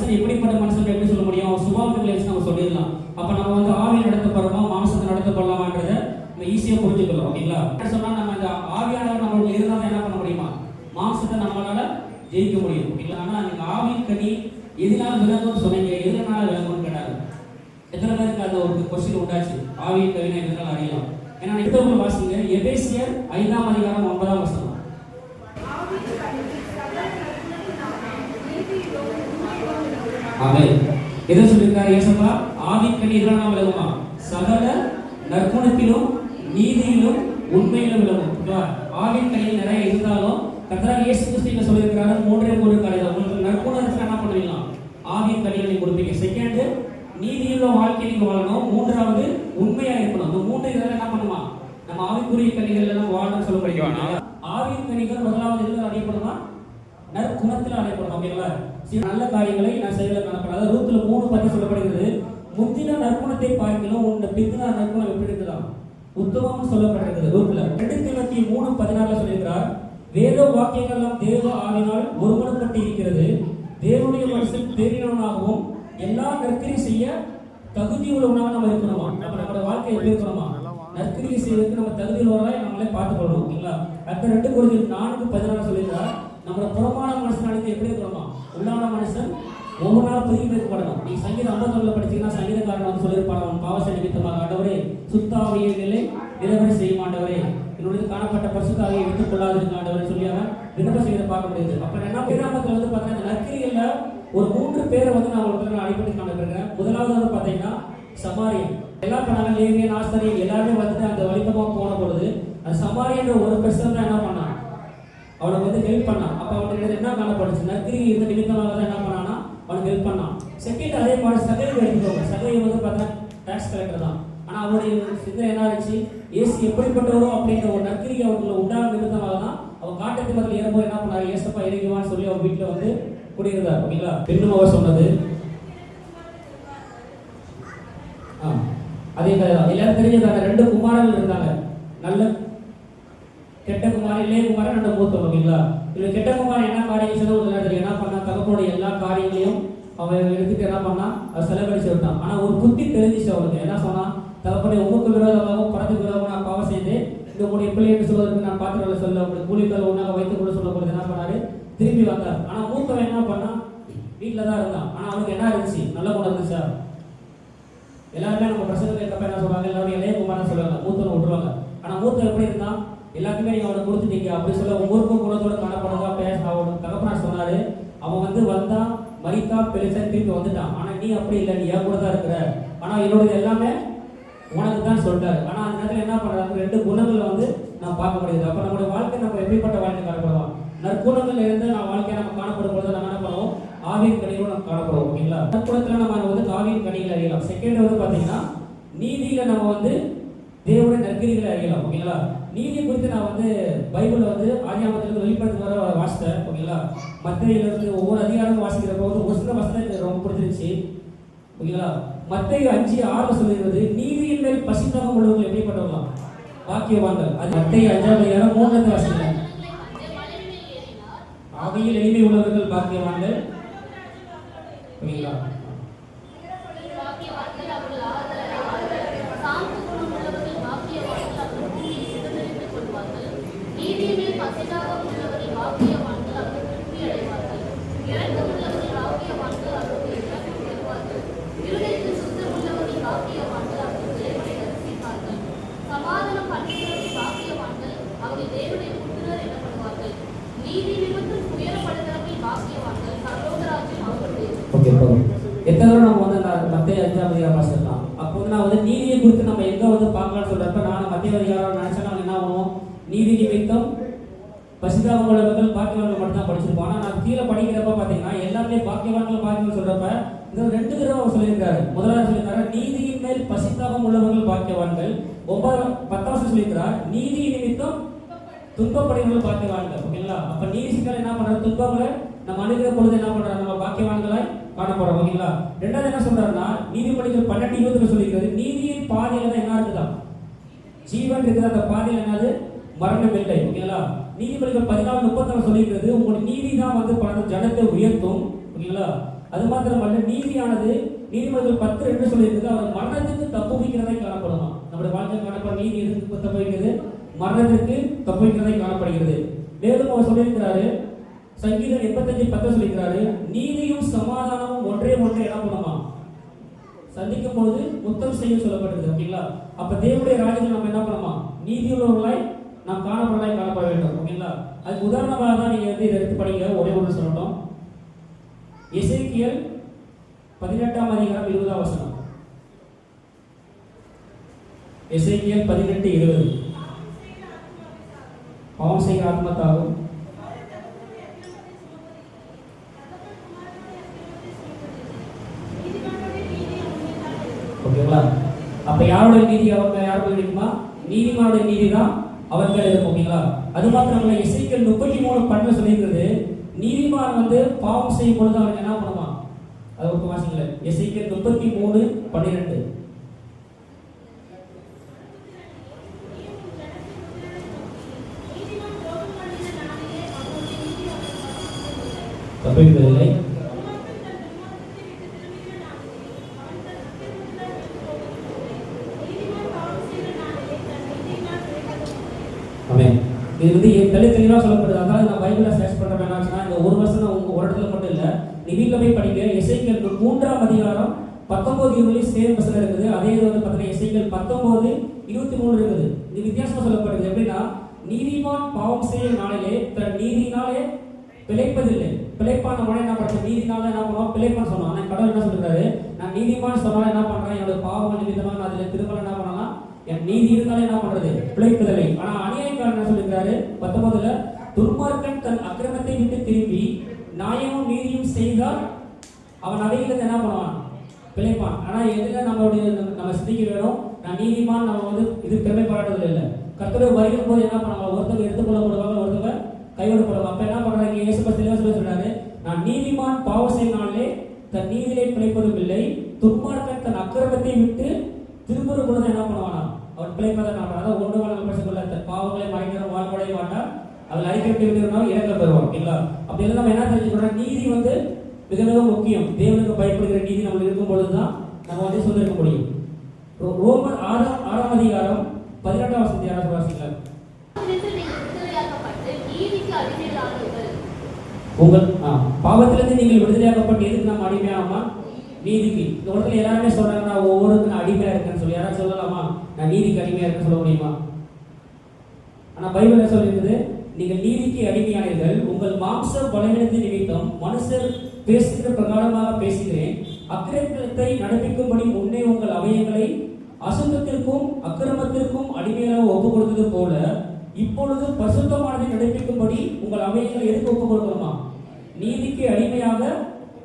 மனுஷன் எப்படிப்பட்ட மனுஷன் எப்படி சொல்ல முடியும்? சுபாவங்களை வச்சு நம்ம சொல்லிடலாம். அப்ப நம்ம வந்து ஆவி நடத்தப்படுறோமா மாம்சத்தை நடத்தப்படலாமான்றத நம்ம ஈஸியா புரிஞ்சுக்கலாம். ஓகேங்களா? சொன்னா நம்ம இந்த ஆவியானவர் நம்மளுக்கு இருந்தால் என்ன பண்ண முடியுமா? மாம்சத்தை நம்மளால ஜெயிக்க முடியும். ஓகேங்களா? ஆனா நீங்க ஆவியின் கனி எதனால விளங்கும்னு சொன்னீங்க, எதனால விளங்கும்னு கேட்டாரு. எத்தனை பேருக்கு அது ஒரு கொஸ்டின் உண்டாச்சு? ஆவியின் கனியை எதனால அறியலாம்? ஏன்னா எடுத்தவங்க வாசிங்க எபேசியர் 5ஆம் அதிகாரம் 9ஆம் வசனம். ஆமென். எதை சொல்லிருக்காரு இயேசுவா? ஆவியின் கனி எதனால விளங்குமா? சகல நற்குணத்திலும் நீதியிலும் உண்மையிலும் விளங்கும். ஆவியின் கனி நிறைய இருந்தாலும் கர்த்தராகிய இயேசு கிறிஸ்து சொல்லியிருக்காரு 3 காரியங்கள். உங்களுக்கு நற்குணம் இருந்தா என்ன பண்ணுவீங்க? ஆவியின் கனியை நீங்க கொடுப்பீங்க. செகண்ட், நீதியுள்ள வாழ்க்கை நீங்க வாழணும். மூன்றாவது, உண்மையா இருக்கணும். இந்த மூன்று இதெல்லாம் என்ன பண்ணுமா? நம்ம ஆவிக்குரிய கனிகள் எல்லாம் வாழணும்னு சொல்ல முடியும். ஆவியின் கனிகள் முதலாவது எதுல அடையப்படுமா? நற்குணத்தில் அடையப்படும். ஓகேங்களா? நல்ல காரியங்களை நான் செய்யல காணப்படாத ரூத்துல 3 பத்தி சொல்லப்படுகிறது. முந்தின நற்குணத்தை பார்க்கணும் உங்க பிந்தின நற்குணம் எப்படி இருக்குதா? உத்தமம் சொல்லப்பட்டிருக்கிறது ரூத்துல. 2 தீமோத்தேயு 3:16 சொல்லியிருக்கிறார், வேத வாக்கியங்கள் எல்லாம் தேவ ஆவியினால் ஒருமனப்பட்டு இருக்கிறது. தேவனுடைய மனுஷன் தேறினவனாகவும் எல்லா நற்கிரியை செய்ய தகுதி உள்ளவனாக நம்ம இருக்கணுமா? நம்மளோட வாழ்க்கை எப்படி இருக்கணுமா? நற்கிரியை செய்வதற்கு நம்ம தகுதி உள்ளவர்களாக நம்மளே பார்த்துக்கொள்ளணும். ஓகேங்களா? அடுத்த 2 கொரிந்தியர் 4:16 சொல்லியிருக்கிறார், நம்மளோட புறமான மனுஷனானது எப்படி இருக்கணுமா? உள்ளான மனுஷன் ஒவ்வொரு நாள் புதுப்பிக்கப்படணும். நீ சங்கீதம் 51 படிச்சீங்கன்னா சங்கீதக்காரன் வந்து சொல்லியிருப்பான், அவன் பாவசை நிமித்தமாக ஆண்டவரே சுத்தாவியை நிலைவரை செய்யும் ஆண்டவரே, என்னுடைய காணப்பட்ட பரிசுத்தாவியை எடுத்துக் கொள்ளாதிருக்க ஆண்டவரை சொல்லி அவன் விண்ணப்ப செய்வதை பார்க்க முடியுது. அப்ப என்ன வேதாமத்தில் வந்து பார்த்தீங்கன்னா நற்கிரியில ஒரு 3 பேரை வந்து நான் உங்களுக்கு அடிப்படை காணப்படுறேன். முதலாவது வந்து பார்த்தீங்கன்னா சமாரியன். எல்லா பண்ணாங்க, லேவியன், ஆசாரியன் எல்லாருமே வந்துட்டு அந்த வழிபமாக போன பொழுது அந்த சமாரியன்ற ஒரு பெர்சன் தான் என்ன பண்ணான்? அவனை வந்து ஹெல்ப் பண்ணான். அப்ப அவனுக்கு என்ன காணப்படுச்சு? நற்கிரி இந்த நிமித்தமாக தான் என்ன பண்ணான்னா அவனுக்கு ஹெல்ப் பண்ணான். செகண்ட், அதே மாதிரி சகையை எடுத்துக்கோங்க. சகையை வந்து பார்த்தா டாக்ஸ் கலெக்டர் தான். ஆனா அவனுடைய சிந்தனை என்ன ஆச்சு? இயேசு எப்படிப்பட்டவரோ அப்படின்ற ஒரு நற்கிரி அவங்களுக்கு உண்டான நிமித்தமாக தான் அவன் காட்டுக்கு பதில் ஏறும்போது என்ன பண்ணாரு? இயேசப்பா இறங்குவான்னு சொல்லி அவன் வீட்டுல வந்து குடியிருந்தார். ஓகேங்களா? பெண்ணும் அவர் சொன்னது அதே கதைதான். எல்லாரும் தெரிஞ்சதாங்க. 2 குமாரர்கள் இருந்தாங்க. நல்ல கெட்ட குமாரன், இளைய குமாரன், 2 மூத்தவன். ஓகேங்களா? இதுல கெட்ட குமாரன் என்ன காரியம் செய்யணும் தெரியும். என்ன பண்ணா? தகப்பனுடைய எல்லா காரியங்களையும் அவன் எடுத்துட்டு என்ன பண்ணா? அவன் செலவழிச்சு விட்டான். ஆனா ஒரு புத்தி தெரிஞ்சிச்சு அவனுக்கு. என்ன சொன்னா? தகப்பனை உங்களுக்கு விரோதமாகவும் படத்துக்கு விரோதமாக நான் பாவம் செய்து இந்த உங்களுடைய பிள்ளை என்று சொல்வதற்கு நான் பாத்திரங்களை சொல்ல உங்களுக்கு கூலிக்கால் ஒன்றாக வைத்துக் கொண்டு சொல்லப்படுது. என்ன பண்ணாரு? திரும்பி வந்தார். ஆனா மூத்தவன் என்ன பண்ணா? வீட்டில் தான் இருந்தான். ஆனா அவனுக்கு என்ன இருந்துச்சு? நல்ல குணம் இருந்துச்சா? எல்லாருமே நம்ம பிரசங்கத்தை இருக்கப்ப என்ன சொல்றாங்க? எல்லாரும் இளைய குமாரன் சொல்லுவாங்க, மூத்தவன் விட்டுருவாங்க. ஆனா மூத்தவன் எப்படி இருந்தான்? எல்லாருக்குமே நீங்க அவனை கொடுத்துட்டீங்க அப்படி சொல்ல ஊருக்கும் குணத்தோட காணப்படுறதா பேச அவன் தகப்பனார் சொன்னாரு. அவன் வந்து வந்தா மரித்தா பெருசா திருப்பி வந்துட்டான். ஆனா நீ அப்படி இல்லை, நீ என் கூட தான் இருக்கிற. ஆனா என்னோட எல்லாமே உனக்கு தான் சொல்றாரு. ஆனா அந்த நேரத்தில் என்ன பண்றாங்க? 2 குணங்களை வந்து நான் பார்க்க முடியுது. அப்ப நம்மளுடைய வாழ்க்கை நம்ம எப்படிப்பட்ட வாழ்க்கை காணப்படுவோம்? நற்குணங்கள் இருந்து நம்ம வாழ்க்கையை நம்ம காணப்படும் பொழுது நம்ம என்ன பண்ணுவோம்? ஆவியின் கனிகளும் நம்ம காணப்படுவோம். ஓகேங்களா? நற்குணத்துல நம்ம வந்து ஆவியின் கனிகளை அறியலாம். செகண்ட் வந்து பாத்தீங்கன்னா நீதியில நம்ம வந்து தேவனுடைய நற்கிரிகளை அறியலாம். ஓகேங்களா? நீதி குறித்து நான் வந்து பைபிள்ல வந்து ஆதியாகமத்திலிருந்து வெளிப்படுத்தி வர வாசித்தேன். ஓகேங்களா? மத்தேயுல இருந்து ஒவ்வொரு அதிகாரமும் வாசிக்கிறப்ப வந்து ஒரு சில வசனம் எனக்கு ரொம்ப பிடிச்சிருச்சு. ஓகேங்களா? மத்தேயு 5:6 சொல்லுகிறது, நீதியின் மேல் பசிதாகம் உள்ளவர்கள் எப்படிப்பட்டவர்களாம்? பாக்கியவான்கள். அது மத்தேயு 5ஆம் அதிகாரம் 3ஆவது வசனம். ஆவியில் எளிமை உள்ளவர்கள் பாக்கியவான்கள். ஓகேங்களா? எத்தனை நம்ம வந்து மத்திய 5ஆம் அதிகாரம் வாசிக்கலாம். அப்போ வந்து நான் வந்து நீதியை குறித்து நம்ம எங்க வந்து பார்க்கலாம்னு சொல்றப்ப நான் மத்திய அதிகாரம் நினைச்சா என்ன ஆகும்? நீதி நிமித்தம் பசிதாகம் உள்ளவர்கள் பாக்கியவான்கள் மட்டும் தான் படிச்சிருப்போம். ஆனா நான் கீழே படிக்கிறப்ப பாத்தீங்கன்னா எல்லாருமே பாக்கியவான்கள் சொல்றப்ப இந்த 2 தடவை அவர் சொல்லியிருக்காரு. முதலாவது சொல்லியிருக்காரு நீதியின் மேல் பசிதாகம் உள்ளவர்கள் பாக்கியவான்கள். 10வது சொல்லியிருக்கிறார் நீதி நிமித்தம் துன்பப்படுகிறவர்கள் பாக்கியவான்கள். ஓகேங்களா? அப்ப நீதி சிக்கல் என்ன பண்றாரு? துன்பங்களை நம்ம அணுகிற பொழுது என்ன பண்றாரு? நம்ம பாக்கியவான்களாய் காணப்படுறோம். ஓகேங்களா? 2வது என்ன சொல்றாருன்னா நீதிமொழிகள் 12:20 சொல்லியிருக்கிறது நீதியின் பாதையில தான் என்ன இருக்குதா? ஜீவன் இருக்குது. அந்த பாதையில் என்னது? மரணம் இல்லை. ஓகேங்களா? நீதிமொழிகள் 14:36 சொல்லியிருக்கிறது உங்களுடைய நீதி தான் வந்து ஜனத்தை உயர்த்தும். ஓகேங்களா? அது மாத்திரமல்ல நீதியானது நீதிமன்றங்கள் 10:2 சொல்லியிருக்குது, அவர் மரணத்துக்கு தப்புவிக்கிறதை காணப்படுமா. நம்முடைய வாழ்க்கை காணப்படும் நீதி எதுக்கு தப்புவிக்கிறது? மரணத்திற்கு தப்புவிக்கிறதை காணப்படுகிறது. மேலும் அவர் சொல்லியிருக்கிறாரு, சங்கீதம் 85:10 சொல்லியிருக்கிறாரு, நீதியும் சமாதானமும் ஒன்றே ஒன்றே என்ன பண்ணுமா, சந்திக்கும் பொழுது முத்தம் செய்ய சொல்லப்படுகிறது. ஓகேங்களா? அப்ப தேவனுடைய ராஜ்யத்தில் நம்ம என்ன பண்ணணுமா, நீதியுள்ளவர்களாய் நாம் காணப்பட வேண்டும். ஓகேங்களா? அதுக்கு உதாரணமாக தான் நீங்க இதை எடுத்து படிங்க. ஒரே ஒன்று சொல்லணும். எசேக்கியேல் 18ஆம் அதிகாரம் 20ஆம் வசனம். எசேக்கியேல் 18:20. பாவம் செய்கிற ஆத்மத்தாகும் ஓகேங்களா? அப்ப யாருடைய நீதி அவங்க யாருக்கு கிடைக்குமா? நீதிமானுடைய நீதி தான் அவர்கள் இருக்கும். ஓகேங்களா? அது மாத்திரமல்ல, எசேக்கியேல் 33:12 சொல்லியிருக்கிறது, நீதிமான் பாவம் செய்யும் பொழுது அவன் என்ன பண்ணுவான். அது ஒரு வாசிக்கல. எசேக்கியேல் 33:12. தப்பிப்பதில்லை. இது தெளிவாக சொல்லப்படுது. அதாவது நான் பைபிளை சர்ச் பண்ற வேணாச்சுன்னா இந்த ஒரு வருஷம் உங்க ஒரு இடத்துல மட்டும் இல்லை, நீ வீட்டில் போய் படிங்க. எசேக்கியேல் 3ஆம் அதிகாரம் 19:20 சேம் வசனம் இருக்குது. அதே இது பார்த்தீங்கன்னா எசேக்கியேல் 19:23 இருக்குது. இது வித்தியாசமா சொல்லப்படுது. எப்படின்னா, நீதிமான் பாவம் செய்யும் நாளிலே தன் நீதினாலே பிழைப்பதில்லை. பிழைப்பான மழை என்ன பண்ணுறது? நீதினால என்ன பண்ணுவோம்? பிழைப்பான்னு சொன்னோம். ஆனால் கடவுள் என்ன சொல்றாரு, நான் நீதிமான் சொன்னாலும் என்ன பண்றேன், என்னோட பாவம் நிமித்தமாக நான் அதில் திரும்ப என்ன பண்ணலாம், என் நீதி இருந்தாலும் என்ன பண்றது? பிழைப்பதில்லை. ஆனா அநியாயக்காரன் என்ன சொல்லிருக்காரு? 19 துன்மார்க்கன் தன் அக்கிரமத்தை விட்டு திரும்பி நியாயமும் நீதியும் செய்தால் அவன் அவையிலிருந்து என்ன பண்ணுவான்? பிழைப்பான். ஆனா எதுல நம்ம சிந்திக்க வேணும், நான் நீதிமான் நம்ம இது பெருமை பாராட்டுதல் இல்லை. கர்த்தருடைய வருகிற போது என்ன பண்ணுவாங்க? ஒருத்தவங்க எடுத்துக்கொள்ளப்படுவாங்க, ஒருத்தவங்க கைவிடப்படுவாங்க. அப்ப என்ன பண்றாங்க? இயேசு தெளிவாக சொல்றாரு, நான் நீதிமான் பாவம் செய்யினாலே தன் நீதியை பிழைப்பதும் இல்லை, துன்மார்க்கன் தன் அக்கிரமத்தை விட்டு திரும்புற பொழுது என்ன பண்ணுவானா? அவர் பிழைப்பதான் நான். அதாவது ஒன்று வளங்கள் பேசக்கொள்ள தன் பாவங்களை மறைக்கிற வாழ்வடைய மாட்டான், அவள் அறிக்கை விட்டு இறக்க பெறுவான். ஓகேங்களா? அப்படி எல்லாம் நம்ம என்ன தெரிஞ்சுக்கணும், நீதி மிக மிக முக்கியம். தேவனுக்கு பயப்படுகிற நீதி நம்மளுக்கு இருக்கும் பொழுதுதான் நம்ம சொல்லிருக்க முடியும். ரோமர் 6ஆம் அதிகாரம் 18ஆம் வசனத்தை யாராவது வாசிக்கலாம். உங்கள் பாவத்திலிருந்து நீங்கள் விடுதலையாக்கப்பட்டு எதுக்கு நம்ம அடிமையாகுமா? நீதிக்கு. இந்த உலகத்துல எல்லாருமே சொல்றாங்க, நான் ஒவ்வொருக்கு நான் அடிமையா இருக்கேன்னு சொல்லி. யாராவது சொல்லலாமா நான் நீதிக்கு அடிமையா இருக்கேன்னு சொல்ல முடியுமா? ஆனா பைபிள் என்ன சொல்லிருக்குது, நீங்கள் நீதிக்கு அடிமையானீர்கள், உங்கள் மாம்ச பலவீனத்தின் நிமித்தம் மனுஷர் பேசுகிற பிரகாரமாக பேசுகிறேன், அக்கிரமத்தை நடப்பிக்கும்படி முன்னே உங்கள் அவயங்களை அசுத்தத்திற்கும் அக்கிரமத்திற்கும் அடிமையாக ஒப்புக் கொடுத்தது போல இப்பொழுது பரிசுத்தமானதை நடப்பிக்கும்படி உங்கள் அவயங்களை எதுக்கு ஒப்புக் கொடுக்கணுமா? நீதிக்கு அடிமையாக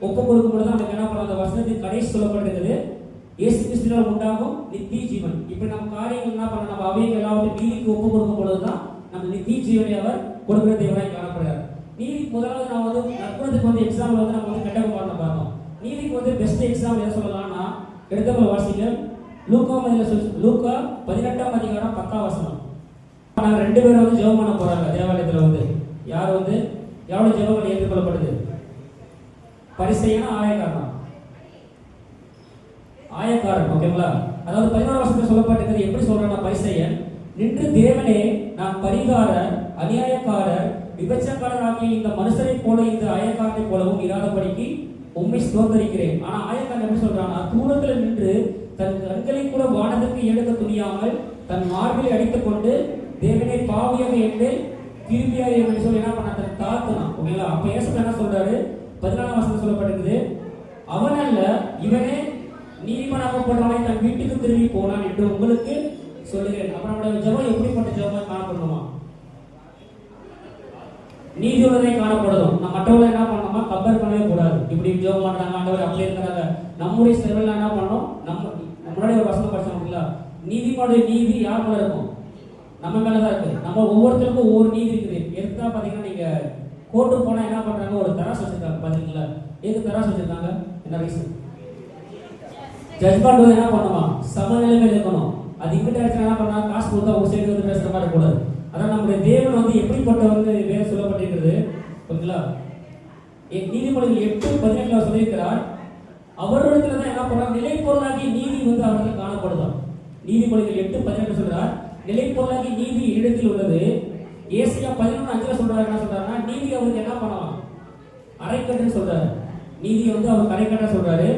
ஒப்புக் கொடுக்கும் பொழுது நமக்கு என்ன பண்ணலாம்? அந்த வசனத்தின் கடைசி சொல்லப்பட்டிருக்கிறது, இயேசு கிறிஸ்துவினால் உண்டாகும் நித்திய ஜீவன். இப்ப நம்ம காரியங்கள் என்ன பண்ண, நம்ம அவைகள் எல்லாவற்றையும் நீதிக்கு ஒப்புக் கொடுக்கும் பொழுதுதான் நம்ம நித்திய ஜீவனை அவர் கொடுக்கிற தேவனாய் காணப்படுகிறார். நீதிக்கு முதலாவது நான் நற்குணத்துக்கு எக்ஸாம்பிள் நம்ம கெட்டகுமாரனை பார்த்தோம். நீதிக்கு பெஸ்ட் எக்ஸாம்பிள் எதை சொல்லலாம்னா, எடுத்தவங்க வாசிங்க. லூக்கா 18ஆம் அதிகாரம் 10ஆம் வசனம். நாங்க 2 பேரும் ஜெபம் பண்ண போறாங்க தேவாலயத்துல. யார் யாரோட ஜெபங்கள் ஏற்றுக்கொள்ளப்படுது? பரிசேயனா ஆயக்காரனா? ஆயக்காரன். ஓகேங்களா? அதாவது 11ஆம் வசனத்துல சொல்லப்பட்டிருக்கிறது. எப்படி சொல்றாங்க? பரிசேயன் நின்று, தேவனே, நான் பரிகாரர், அநியாயக்காரர், விபச்சாரக்காரராகிய இந்த மனுஷரை போல இந்த ஆயக்காரனை போலவும் இராதபடிக்கு உம்மை ஸ்தோத்தரிக்கிறேன். ஆனா ஆயக்காரன் எப்படி சொல்றாங்க? தூரத்துல நின்று தன் கண்களை கூட வானத்திற்கு எடுக்க துணியாமல் தன் மார்பிலை அடித்துக் கொண்டு, தேவனை பாவியாக என்று திரும்பியார் என்று சொல்லி என்ன பண்ண, தன் தாழ்த்தினான். ஓகேங்களா? அப்ப இயேசு என்ன சொல்றாரு? 14ஆம் வசனம் சொல்லப்பட்டிருக்குது, அவன் அல்ல இவனே நீதிமானாக்கப்பட்டவனை தன் வீட்டுக்கு திரும்பி போனான் என்று உங்களுக்கு சொல்லுகிறேன். அப்ப நம்முடைய ஜெபம் எப்படிப்பட்ட ஜெபமா காணப்படணுமா? நீதியுள்ளதை காணப்படும். நம்ம மற்றவங்களை என்ன பண்ணணுமா? கம்பேர் பண்ணவே கூடாது. இப்படி ஜெபம் பண்றாங்க, ஆண்டவர் அப்படி இருக்கிறாங்க. நம்முடைய செயல்ல என்ன பண்ணணும்? முன்னாடி ஒரு வசனம் படிச்சோம்ல, நீதிமானுடைய நீதி யார் மேல இருக்கும்? நம்ம மேலதான் இருக்கு. நம்ம ஒவ்வொருத்தருக்கும் ஒவ்வொரு நீதி இருக்குது. எதுக்கா பாத்தீங்கன்னா, நீங்க கோர்ட்டு போனா என்ன பண்றாங்க? ஒரு தராசு வச்சிருக்காங்க. பாத்தீங்களா? எதுக்கு தராசு வச்சிருக்காங்க? என்ன ரீசன்? ஜட்ஜ்மெண்ட் என்ன பண்ணுமா? சமநிலைமை இருக்கணும். அது இங்கிட்ட என்ன பண்ணா, காசு கொடுத்தா ஒரு சைடு பேசுற மாதிரி இருக்கக்கூடாது. அதான் நம்முடைய தேவன் எப்படிப்பட்ட வேற சொல்லப்பட்டிருக்கிறது. ஓகேங்களா? நீதிமொழிகள் 8:18 சொல்லியிருக்கிறார், அவரிடத்துல தான் என்ன பண்றார், நிலைப்பொருளாகி நீதி வந்து அவர்கள் காணப்படுதான். நீதிமொழிகள் 8:18 சொல்றார், நிலைப்பொருளாகி நீதி இடத்தில் உள்ளது. ஏசாயா 11:5 சொல்றாரு, என்ன சொல்றாருன்னா, நீதி அவருக்கு என்ன பண்ணலாம், அரைக்கட்டுன்னு சொல்றாரு. நீதி வந்து அவர் அரைக்கட்டா சொல்றாரு.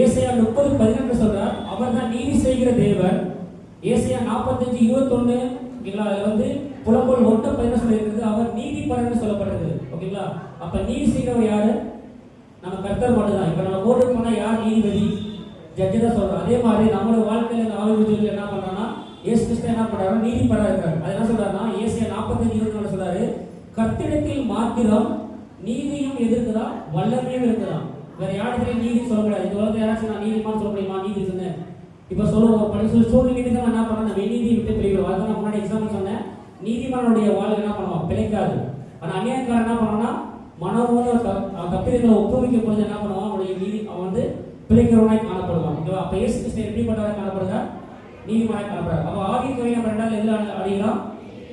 ஏசாயா 30:18 சொல்றார், அவர் தான் நீதி செய்கிற தேவன். ஏசாயா 45:21 ஓகேங்களா, அதுல வந்து புலம்பல் 1:10 சொல்லியிருக்கிறது, அவர் நீதிபரன்னு சொல்லப்படுறது. ஓகேங்களா, அப்ப நீதி செய்கிறவர் யாரு, நம்ம கர்த்தர் மட்டும் தான். இப்ப நம்ம கோர்ட்டுக்கு போனா யார் நீதிபதி, ஜட்ஜி தான் சொல்றோம். அதே மாதிரி நம்மளோட வாழ்க்கையில இந்த ஆளுநர் என்ன பண்றாங்கன்னா, இயேசு கிறிஸ்து என்ன பண்றாரு, நீதிபரா இருக்காரு. அது என்ன சொல்றாருன்னா, ஏசாயா 45:24 சொல்றாரு, கர்த்தரிடத்தில் மாத்திரம் நீதியும் இருக்குதா, வல்லமையும் இருக்குதா. வேற யாருக்கிட்ட நீதி சொல்ல முடியாது. இந்த உலகத்துல யாராச்சும் நான் நீதிமான் சொல்ல முடியுமா, நீதி இருக்குன்னு இப்ப சொல்லுவோம். படிச்சு சூழ்நிலை தான் என்ன பண்ண, நம்ம நீதி விட்டு பிழைக்கிறோம். அதுதான் நான் முன்னாடி எக்ஸாம்பிள் சொன்னேன். நீதிமானுடைய வாழ்க்கை என்ன பண்ணுவோம், பிழைக்காது. ஆனா அநியாயக்காரன் என்ன பண்ணுவான்னா, மனவோட தப்பிதங்களை ஒப்புவிக்க பொழுது என்ன பண்ணுவான், அவனுடைய நீதி அவன் வந்து பிழைக்கிறவனாய் காணப்படுவான். ஓகேவா, அப்ப இயேசு கிறிஸ்து எப்படிப்பட்டவராக காணப்படுகிறார், நீதிமானாய் காணப்படுறார். அப்ப ஆவிக்குரிய நம்ம ரெண்டாவது எதுல அடைகிறோம்,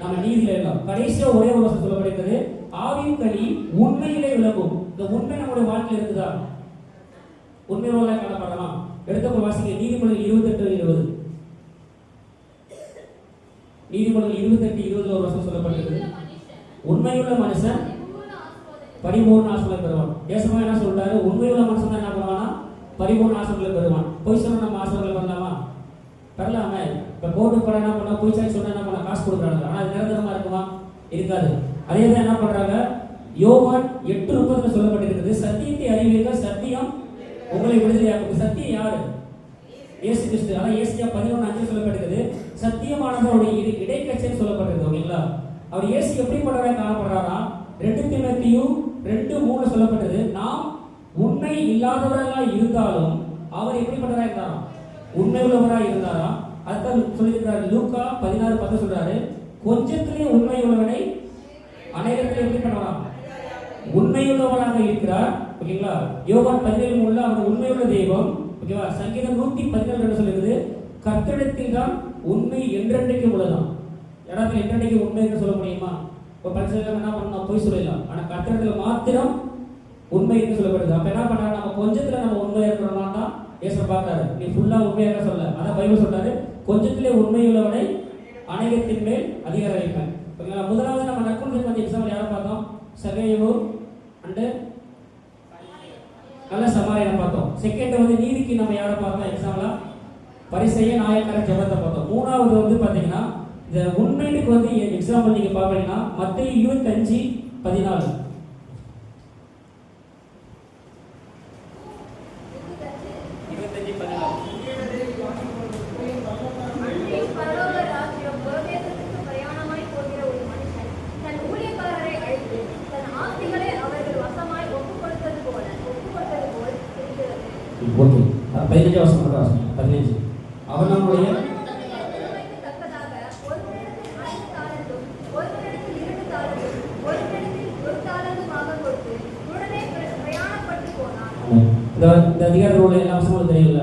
நம்ம நீதியில இருக்கோம். கடைசியா ஒரே ஒரு வருஷம் சொல்லப்படுகிறது, ஆவியின் கனி உண்மையிலே விளங்கும். இந்த உண்மை நம்முடைய வாழ்க்கையில் இருக்குதா, உண்மை வாழ்க்கை காணப்படலாம். எடுத்த வாசிக்க நீதிமொழிகள் 28:20. நீதிமொழிகள் 28:20 ஒரு வருஷம் சொல்லப்பட்டிருக்கு, உண்மையுள்ள மனுஷன் பரிபூர்ண ஆசீர்வாதம் பெறுவான். ஏசமா என்ன சொல்றாரு, உண்மையுள்ள மனுஷன் தான் என்ன பண்ணுவானா, பரிபூர்ண ஆசீர்வாதம் பெறுவான். பொய் சொன்னா நம்ம ஆசீர்வாதம் பண்ணலாமா, பெறலாமே. இப்ப கோர்ட்டு போட என்ன பண்ணா, பொய் சாட்சி சொன்னா என்ன பண்ணா, காசு கொடுக்குறாங்க. ஆனா அது நிரந்தரமா இருக்குமா, இருக்காது. அதே தான் என்ன பண்றாங்க, யோவான் 8:30 சொல்லப்பட்டிருக்கிறது, சத்தியத்தை அறிவீர்கள், சத்தியம் உங்களை விடுதலையாக்கும். சத்தியம் யாரு, இயேசு கிறிஸ்து. அதான் ஏசாயா 11:5 சொல்லப்பட்டிருக்கிறது, சத்தியமானது அவருடைய இடைக்கச்சைன்னு சொல்லப்பட்டிருக்கு. ஓகேங்களா, அவர் இயேசு எப்படிப்பட்டவராக காணப்படுறாரா, 2 தீமோத்தேயு 2:3 சொல்லப்பட்டது, நாம் உண்மை இல்லாதவர்களாக இருந்தாலும் அவர் எப்படிப்பட்டவராக இருந்தாரா, உண்மை உள்ளவராக இருந்தாரா. அதுதான் சொல்லியிருக்கிறார். லூக்கா 16:10 சொல்றாரு, கொஞ்சத்திலே உண்மை உள்ளவனை அனைவரத்திலே எப்படி பண்ணலாம், உண்மையுள்ளவராக இருக்கிறார். ஓகேங்களா, யோவான் 17:3 அவர் உண்மையுள்ள தெய்வம். ஓகேவா, சங்கீதம் 117 சொல்லுகிறது, கர்த்தரிடத்தில் தான் உண்மை என்றென்றைக்கு உள்ளதாம். இடத்துல என்றென்றைக்கு உண்மை என்று சொல்ல முடியுமா, இப்போ பரிசுத்தம் என்ன பண்ணணும், போய் சொல்லலாம். ஆனா கர்த்தரிடத்துல மாத்திரம் உண்மை என்று சொல்லப்படுது. அப்ப என்ன பண்றாங்க, நம்ம கொஞ்சத்துல நம்ம உண்மையா இருக்கிறோம்னா தான் ஏசு பார்க்கறாரு, நீ ஃபுல்லா உண்மையாக சொல்ல. அதான் பைபிள் சொல்றாரு, கொஞ்சத்திலே உண்மையுள்ளவனை அநேகத்தின் மேல் அதிகாரம் வைப்பேன். ஓகேங்களா, முதலாவது நம்ம நற்குணத்துக்கு கொஞ்சம் எக்ஸாம்பிள் யாரை பார்த்தோம், சகேயு அண்டு நல்ல சமாரியனை பார்த்தோம். செகண்ட் வந்து நீதிக்கு நம்ம யாரை பார்த்தோம், எக்ஸாம்பிளா பரிசேய நாயக்கார ஜெபத்தை பார்த்தோம். மூணாவது வந்து பாத்தீங்கன்னா இந்த உண்மைக்கு வந்து எக்ஸாம்பிள் நீங்க பாத்தீங்கன்னா மத்தேயு 25:14. ஓகே, 15 வருஷம் 15 அவன் நம்முடைய இந்த அதிகாரத்தோட எல்லா விஷயமும் தெரியல.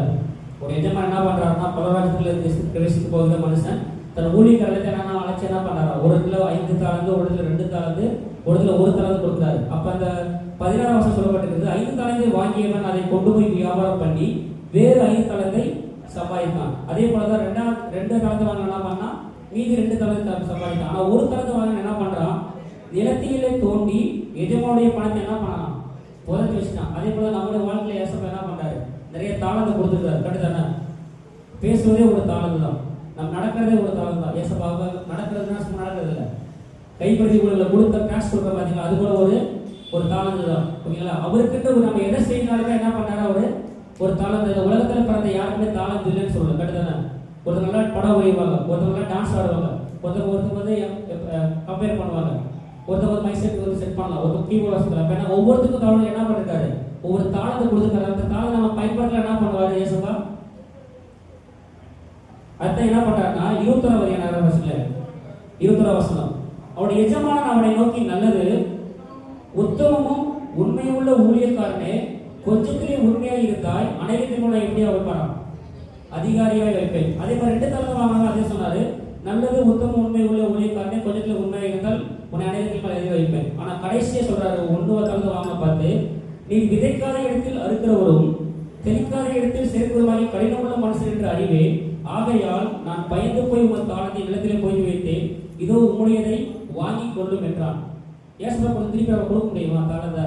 ஒரு எஜமான் என்ன பண்றாருன்னா, பலராஜத்துல பிரவேசிக்க போகிற மனுஷன் தன் ஊழியக்காரர்களுக்கு என்னன்னா அழைச்சி என்ன பண்றாரு, ஒரு இடத்துல 5 தாளந்து, ஒரு இடத்துல 2 தாளந்து, ஒரு இடத்துல 1 தாளந்து கொடுக்குறாரு. அப்ப அந்த 16 வருஷம் சொல்லப்பட்டிருக்கிறது, 5 தாளந்தை வாங்கியவன் அதை கொண்டு போய் வியாபாரம் பண்ணி வேறு 5 தாளந்தை சம்பாதித்தான். அதே போலதான் 2 தாளந்து வாங்க என்ன பண்ணா, மீதி 2 தாளந்து சம்பாதித்தான். ஆனா 1 தாளந்து வாங்க என்ன பண்றான், நிலத்திலே தோண்டி எஜமானுடைய பணத்தை என்ன பண்ணான், புதைச்சி வச்சுட்டான். அதே போல நம்மளுடைய வாழ்க்கையில ஏசப்பா என்ன பண்றாரு, நிறைய தாளந்து கொடுத்துருக்காரு. கட்டுதானே, பேசுவதே ஒரு தாளந்து தான், நம்ம நடக்கிறதே ஒரு தாளந்து தான். ஏசப்பா நடக்கிறதுனா சும்மா நடக்கிறது இல்லை, கைப்பற்றி கொடுத்த கேஷ் கொடுக்க பார்த்தீங்களா, அது போல ஒரு தாளந்து தான். ஓகேங்களா, அவர்கிட்ட நம்ம எதை செய்யறாருமே என்ன பண்ணாரு, ஒரு தாளந்து. இந்த உலகத்துல பிறந்த யாருக்குமே தாளந்து இல்லைன்னு சொல்லணும். கட்டுதானே, ஒருத்தர் நல்லா படம் வரைவாங்க, ஒருத்தர் நல்லா டான்ஸ் ஆடுவாங்க, ஒருத்தர் வந்து கம்பேர் பண்ணுவாங்க, ஒருத்தர் மைசெட் வந்து செட் பண்ணலாம், ஒருத்தர் கீபோர்ட் வாசிக்கலாம். ஏன்னா ஒவ்வொருத்துக்கும் தாளம் என்ன பண்ணிருக்காரு, ஒவ்வொரு தாளத்தை கொடுத்துருக்காரு. அந்த தாளம் நம்ம பயன்படுத்தல என்ன பண்ணுவாரு ஏசப்பா, அதான் என்ன பண்றாருன்னா 21 வசனம், அவருடைய எஜமானன் அவனை நோக்கி, நல்லது உத்தமமும் உண்மையுள்ள ஊழியக்காரனே, கொஞ்சத்திலே உண்மையாக இருந்தாய், அனைவரின் மூலம் எப்படியா வைப்பாராம், அதிகாரியாக வைப்பேன். அதே மாதிரி 2 தாளந்து வாங்கினாங்க, அதே சொன்னாரு, நல்லது உத்தம உண்மை உள்ள ஊழியக்காரனே, கொஞ்சத்திலே உண்மையாக இருந்தால் உன்னை அநேகத்தில் எழுதி வைப்பேன். ஆனா கடைசியா சொல்றாரு 1 வாங்க பார்த்து, நீ விதைக்காத இடத்தில் அறுக்கிறவரும் தெளிக்காத இடத்தில் சேர்க்கிறவராய் கடினமுள்ள மனுஷன் என்று அறிவேன். ஆகையால் நான் பயந்து போய் உங்கள் தாளத்தை நிலத்திலே போய் வைத்தேன், இதோ உம்முடையதை வாங்கி கொள்ளும் என்றான். ஏசப்பா கொஞ்சம் திருப்பி அவர் கொடுக்க முடியுமா தாளத்தை?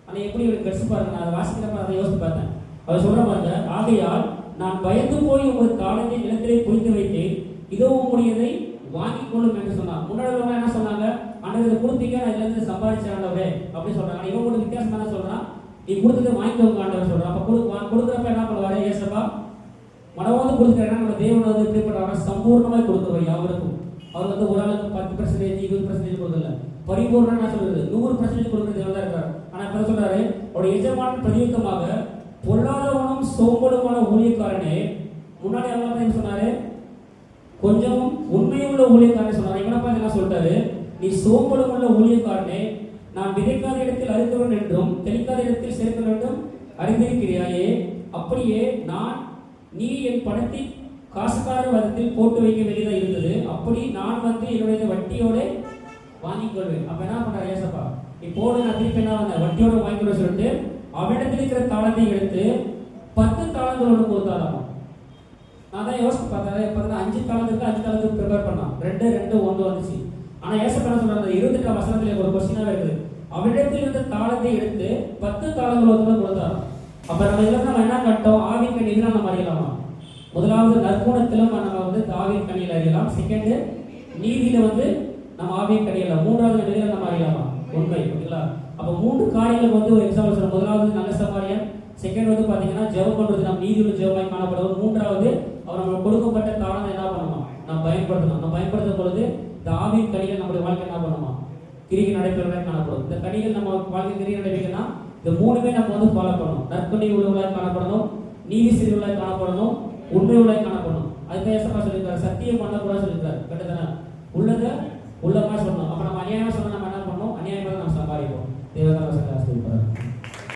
ஆனால் எப்படி இவருக்கு கடிச்சு பாருங்க, நான் அதை வாசிக்கிறப்ப அதை யோசித்து பார்த்தேன். அவர் சொல்ற பாருங்க, ஆகையால் நான் பயந்து போய் உங்கள் தாளத்தை நிலத்திலே பொய்த்து வைத்தேன், இதோ உம்முடையதை வாங்கி கொள்ளும் என்று சொன்னான். முன்னாடி என்ன சொன்னாங்க, ஆனால் இதை கொடுத்தீங்க, நான் இதுலேருந்து சம்பாதிச்ச ஆண்டவரே அப்படின்னு சொல்றாங்க. இவன் கூட வித்தியாசம் என்ன சொல்றான், நீ கொடுத்ததை வாங்கிக்கோங்க ஆண்டவர் சொல்றான். அப்ப கொடுக்குறப்ப என்ன பண்ணுவாரு ஏசப்பா, மனவாந்து கொடுக்குறேன்னா நம்ம தேவன் வந்து எப்படிப்பட்டவங்க சம்பூர்ணமாய் கொடுக்குறோம். யாவருக்கும் அவர் வந்து ஒரு ஆளுக்கு 10% 20% கொடுக்கல, பரிபூர்ணம் என்ன சொல்றது 100% கொடுக்குறது தான் இருக்காரு. ஆனா இப்ப சொல்றாரு, அவருடைய எஜமான் பிரதியுத்தமாக பொருளாதாரமும் சோம்பலுமான ஊழியக்காரனே, முன்னாடி அவங்க சொன்னாரு கொஞ்சம் உண்மையுள்ள ஊழியக்காரன் சொன்னாரு. இவனை பார்த்து என்ன சொல்லிட்டாரு, நீ சோம்பலும் உள்ள ஊழியக்காரனே, நான் விதைக்காத இடத்தில் அறுக்கிறவன் என்றும் தெளிக்காத இடத்தில் சேர்க்க வேண்டும் அறிந்திருக்கிறாயே, அப்படியே நீ என் பணத்தை காசுக்கார வதத்தில் போட்டு வைக்க வேண்டியதாக இருந்தது, அப்படி நான் வந்து என்னுடைய வட்டியோட வாங்கிக் கொள்வேன். அப்ப என்ன பண்ற ஏசப்பா, நீ போடு, நான் திருப்பி என்ன வந்தேன் வட்டியோட வாங்கிக்கொள்ள சொல்லிட்டு அவனிடத்தில் இருக்கிற தாளத்தை எடுத்து 10 தாளங்களோடு கொடுத்தாராமா. நான் தான் யோசிச்சு பார்த்தேன், 5 தாளத்துக்கு ப்ரிப்பேர் பண்ணான், 2 2 1 வந்துச்சு. ஆனா ஏசப்பா என்ன சொல்றாங்க, 28ஆம் வசனத்துல ஒரு கொஸ்டினாவே இருக்குது, அவனிடத்தில் இருந்த தாளத்தை எடுத்து 10 தாளங்களோடு கொடுத்தாராம். அப்ப நம்ம இதெல்லாம் நம்ம என்ன கட்டோம், ஆவின் கனி இதெல்லாம் நம்ம அறியலாமா? முதலாவது நற்குணத்திலும் நம்ம வந்து ஆவின் கனியில் அறியலாம், செகண்ட் நீதியில வந்து நம்ம ஆவின் கனியில், மூன்றாவது நிலையில நம்ம அறியலாமா உண்மை. ஓகேங்களா? அப்ப 3 காரியங்கள் வந்து ஒரு எக்ஸாம்பிள் சொல்றோம். முதலாவது நல்ல சமாரியம், செகண்ட் வந்து பாத்தீங்கன்னா ஜெபம் பண்றது, நம்ம நீதியுள்ள ஜெபமாய் காணப்படுவோம். மூன்றாவது அவர் நம்ம கொடுக்கப்பட்ட தாளத்தை என்ன பண்ணணுமா, நம்ம பயன்படுத்தணும். நம்ம பயன்படுத்தும் பொழுது இந்த ஆவின் கனிகள் நம்முடைய வாழ்க்கை என்ன பண்ணுமா, கிரிகை நடைபெறவே காணப்படும். இந்த கனிகள் நம்ம வாழ்க்கை கிரிகை நடைபெறனா இந்த 3மே நம்ம வந்து ஃபாலோ பண்ணணும். நற்கனி உள்ளவர்களாக காணப்படணும், நீதி சிறுவர்களாக காணப்படணும், உண்மை உள்ளாக காணப்படணும். அதுக்கு ஏசப்பா சொல்லியிருக்காரு, சத்தியம் பண்ணக்கூடாது சொல்லியிருக்காரு.